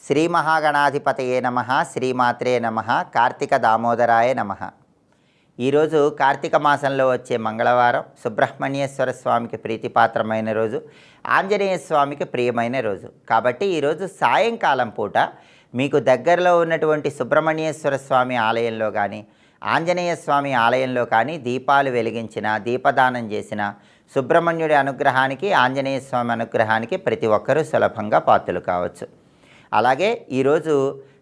శ్రీ మహాగణాధిపతయే నమః. శ్రీమాత్రే నమః. కార్తీక దామోదరాయ నమః. ఈరోజు కార్తీక మాసంలో వచ్చే మంగళవారం, సుబ్రహ్మణ్యేశ్వర స్వామికి ప్రీతిపాత్రమైన రోజు, ఆంజనేయ స్వామికి ప్రియమైన రోజు. కాబట్టి ఈరోజు సాయంకాలం పూట మీకు దగ్గరలో ఉన్నటువంటి సుబ్రహ్మణ్యేశ్వర స్వామి ఆలయంలో కానీ, ఆంజనేయ స్వామి ఆలయంలో కానీ దీపాలు వెలిగించిన, దీపదానం చేసిన సుబ్రహ్మణ్యుడి అనుగ్రహానికి, ఆంజనేయ స్వామి అనుగ్రహానికి ప్రతి ఒక్కరూ సులభంగా పాత్రలు కావచ్చు. అలాగే ఈరోజు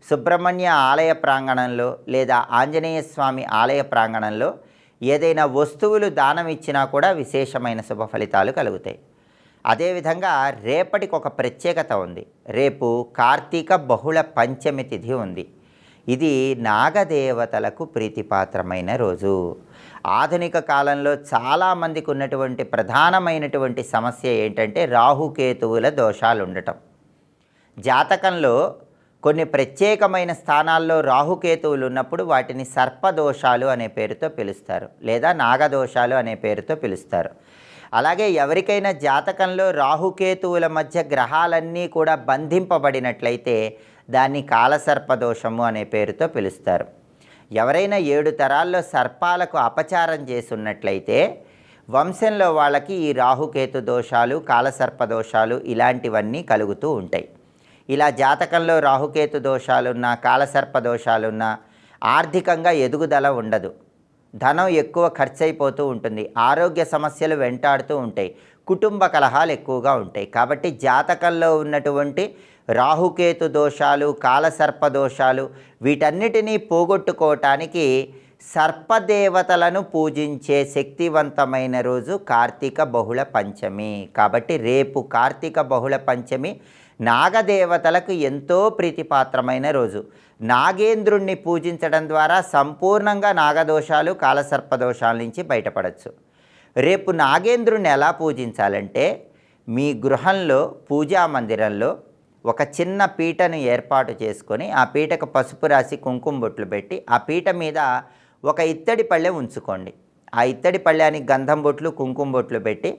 సుబ్రహ్మణ్య ఆలయ ప్రాంగణంలో లేదా ఆంజనేయ స్వామి ఆలయ ప్రాంగణంలో ఏదైనా వస్తువులు దానం ఇచ్చినా కూడా విశేషమైన శుభ ఫలితాలు కలుగుతాయి. అదేవిధంగా రేపటికి ఒక ప్రత్యేకత ఉంది. రేపు కార్తీక బహుళ పంచమి తిథి ఉంది. ఇది నాగదేవతలకు ప్రీతిపాత్రమైన రోజు. ఆధునిక కాలంలో చాలామందికి ఉన్నటువంటి ప్రధానమైనటువంటి సమస్య ఏంటంటే రాహుకేతువుల దోషాలు ఉండటం. జాతకంలో కొన్ని ప్రత్యేకమైన స్థానాల్లో రాహుకేతువులు ఉన్నప్పుడు వాటిని సర్పదోషాలు అనే పేరుతో పిలుస్తారు, లేదా నాగదోషాలు అనే పేరుతో పిలుస్తారు. అలాగే ఎవరికైనా జాతకంలో రాహుకేతువుల మధ్య గ్రహాలన్నీ కూడా బంధింపబడినట్లయితే దాన్ని కాలసర్పదోషము అనే పేరుతో పిలుస్తారు. ఎవరైనా 7 తరాల్లో సర్పాలకు అపచారం చేస్తున్నట్లయితే వంశంలో వాళ్ళకి ఈ రాహుకేతు దోషాలు, కాలసర్పదోషాలు ఇలాంటివన్నీ కలుగుతూ ఉంటాయి. ఇలా జాతకంలో రాహుకేతు దోషాలున్నా, కాలసర్ప దోషాలున్నా ఆర్థికంగా ఎదుగుదల ఉండదు, ధనం ఎక్కువ ఖర్చు అయిపోతూ ఉంటుంది, ఆరోగ్య సమస్యలు వెంటాడుతూ ఉంటాయి, కుటుంబ కలహాలు ఎక్కువగా ఉంటాయి. కాబట్టి జాతకంలో ఉన్నటువంటి రాహుకేతు దోషాలు, కాలసర్ప దోషాలు వీటన్నిటినీ పోగొట్టుకోవటానికి సర్పదేవతలను పూజించే శక్తివంతమైన రోజు కార్తీక బహుళ పంచమి. కాబట్టి రేపు కార్తీక బహుళ పంచమి నాగదేవతలకు ఎంతో ప్రీతిపాత్రమైన రోజు. నాగేంద్రుణ్ణి పూజించడం ద్వారా సంపూర్ణంగా నాగదోషాలు, కాలసర్పదోషాల నుంచి బయటపడవచ్చు. రేపు నాగేంద్రుణ్ణి ఎలా పూజించాలంటే, మీ గృహంలో పూజా మందిరంలో ఒక చిన్న పీటను ఏర్పాటు చేసుకొని ఆ పీటకు పసుపు రాసి కుంకుమ బొట్లు పెట్టి ఆ పీట మీద ఒక ఇత్తడి పళ్ళెం ఉంచుకోండి. ఆ ఇత్తడి పళ్ళెనికి గంధం బొట్లు, కుంకుమ బొట్లు పెట్టి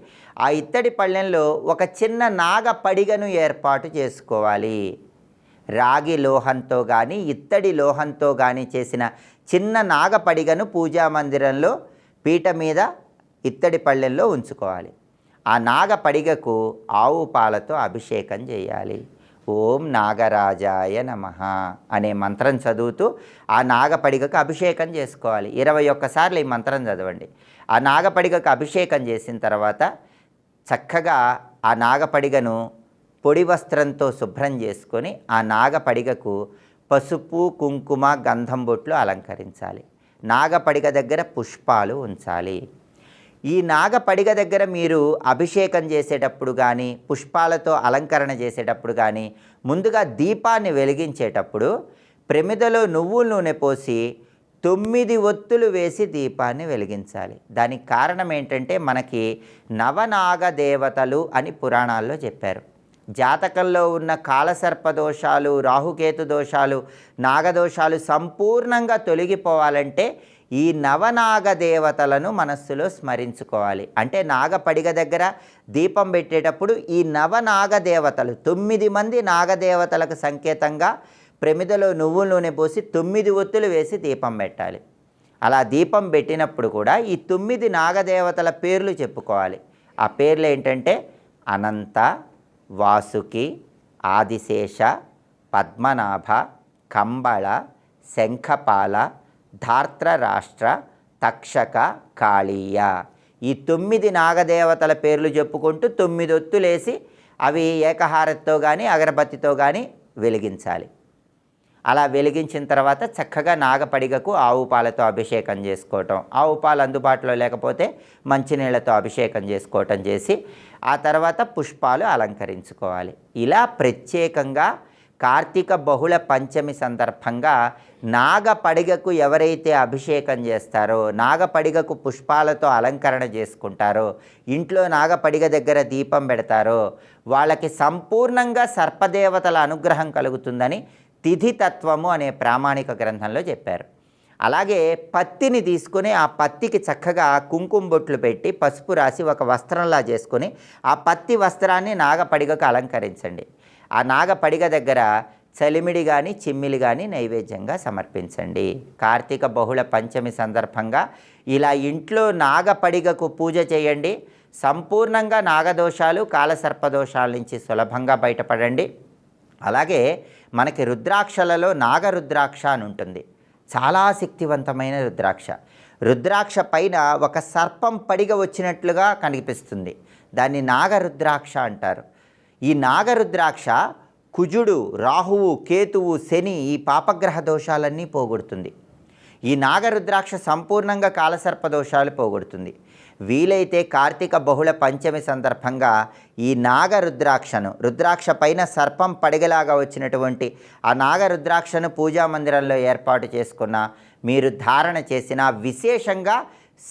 ఆ ఇత్తడి పళ్ళెంలో ఒక చిన్న నాగ పడిగను ఏర్పాటు చేసుకోవాలి. రాగి లోహంతో కానీ, ఇత్తడి లోహంతో కానీ చేసిన చిన్న నాగ పడిగను పూజా మందిరంలో పీట మీద ఇత్తడి పళ్ళెంలో ఉంచుకోవాలి. ఆ నాగ పడిగకు ఆవు పాలతో అభిషేకం చేయాలి. ఓం నాగరాజాయ నమః అనే మంత్రం చదువుతూ ఆ నాగపడిగకు అభిషేకం చేసుకోవాలి. 21 సార్లు ఈ మంత్రం చదవండి. ఆ నాగపడిగకు అభిషేకం చేసిన తర్వాత చక్కగా ఆ నాగపడిగను పొడి వస్త్రంతో శుభ్రం చేసుకొని ఆ నాగపడిగకు పసుపు, కుంకుమ, గంధం బొట్లు అలంకరించాలి. నాగపడిగ దగ్గర పుష్పాలు ఉంచాలి. ఈ నాగపడిగ దగ్గర మీరు అభిషేకం చేసేటప్పుడు కానీ, పుష్పాలతో అలంకరణ చేసేటప్పుడు కానీ, ముందుగా దీపాన్ని వెలిగించేటప్పుడు ప్రమిదలో నువ్వుల నూనె పోసి 9 ఒత్తులు వేసి దీపాన్ని వెలిగించాలి. దానికి కారణం ఏంటంటే, మనకి నవనాగ దేవతలు అని పురాణాల్లో చెప్పారు. జాతకంలో ఉన్న కాలసర్పదోషాలు, రాహుకేతు దోషాలు, నాగదోషాలు సంపూర్ణంగా తొలగిపోవాలంటే ఈ నవనాగ దేవతలను మనస్సులో స్మరించుకోవాలి. అంటే నాగపడిగ దగ్గర దీపం పెట్టేటప్పుడు ఈ నవనాగ దేవతలు 9 మంది నాగదేవతలకు సంకేతంగా ప్రమిదలో నువ్వుల నూనె పోసి 9 ఒత్తులు వేసి దీపం పెట్టాలి. అలా దీపం పెట్టినప్పుడు కూడా ఈ 9 నాగదేవతల పేర్లు చెప్పుకోవాలి. ఆ పేర్లు ఏంటంటే అనంత, వాసుకి, ఆదిశేష, పద్మనాభ, కంబళ, శంఖపాల, ధార్త్రరాష్ట్ర, తక్షక, కాళీయ. ఈ 9 నాగదేవతల పేర్లు చెప్పుకుంటూ 9 ఒత్తులేసి అవి ఏకహారతితో కానీ అగరబత్తితో కానీ వెలిగించాలి. అలా వెలిగించిన తర్వాత చక్కగా నాగపడిగకు ఆవు పాలతో అభిషేకం చేసుకోవటం, ఆవు పాలు అందుబాటులో లేకపోతే మంచినీళ్ళతో అభిషేకం చేసుకోవటం చేసి ఆ తర్వాత పుష్పాలు అలంకరించుకోవాలి. ఇలా ప్రత్యేకంగా కార్తీక బహుళ పంచమి సందర్భంగా నాగపడిగకు ఎవరైతే అభిషేకం చేస్తారో, నాగపడిగకు పుష్పాలతో అలంకరణ చేసుకుంటారో, ఇంట్లో నాగపడిగ దగ్గర దీపం పెడతారో వాళ్ళకి సంపూర్ణంగా సర్పదేవతల అనుగ్రహం కలుగుతుందని తిథితత్వము అనే ప్రామాణిక గ్రంథంలో చెప్పారు. అలాగే పత్తిని తీసుకొని ఆ పత్తికి చక్కగా కుంకుమ బొట్లు పెట్టి పసుపు రాసి ఒక వస్త్రంలా చేసుకొని ఆ పత్తి వస్త్రాన్ని నాగపడిగకు అలంకరించండి. ఆ నాగపడిగ దగ్గర చలిమిడి కానీ చిమ్మిలి కానీ నైవేద్యంగా సమర్పించండి. కార్తీక బహుళ పంచమి సందర్భంగా ఇలా ఇంట్లో నాగపడిగకు పూజ చేయండి. సంపూర్ణంగా నాగదోషాలు కాలసర్పదోషాల నుంచి సులభంగా బయటపడండి. అలాగే మనకి రుద్రాక్షలలో నాగరుద్రాక్ష అని ఉంటుంది. చాలా శక్తివంతమైన రుద్రాక్ష. రుద్రాక్ష పైన ఒక సర్పం పడిగ వచ్చినట్లుగా కనిపిస్తుంది. దాన్ని నాగరుద్రాక్ష అంటారు. ఈ నాగరుద్రాక్ష కుజుడు, రాహువు, కేతువు, శని ఈ పాపగ్రహ దోషాలన్నీ పోగొడుతుంది. ఈ నాగరుద్రాక్ష సంపూర్ణంగా కాలసర్పదోషాలు పోగొడుతుంది. వీలైతే కార్తీక బహుళ పంచమి సందర్భంగా ఈ నాగరుద్రాక్షను, రుద్రాక్ష పైన సర్పం పడిగలాగా వచ్చినటువంటి ఆ నాగరుద్రాక్షను పూజా మందిరంలో ఏర్పాటు చేసుకున్న మీరు ధారణ చేసిన విశేషంగా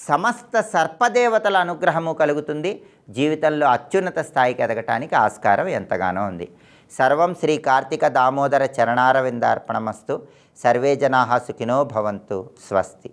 సమస్త సర్పదేవతల అనుగ్రహము కలుగుతుంది. జీవితంలో అత్యున్నత స్థాయికి ఎదగటానికి ఆస్కారం ఎంతగానో ఉంది. సర్వం శ్రీ కార్తీక దామోదర చరణారవిందార్పణమస్తు. సర్వే జనాః సుఖినో భవంతు. స్వస్తి.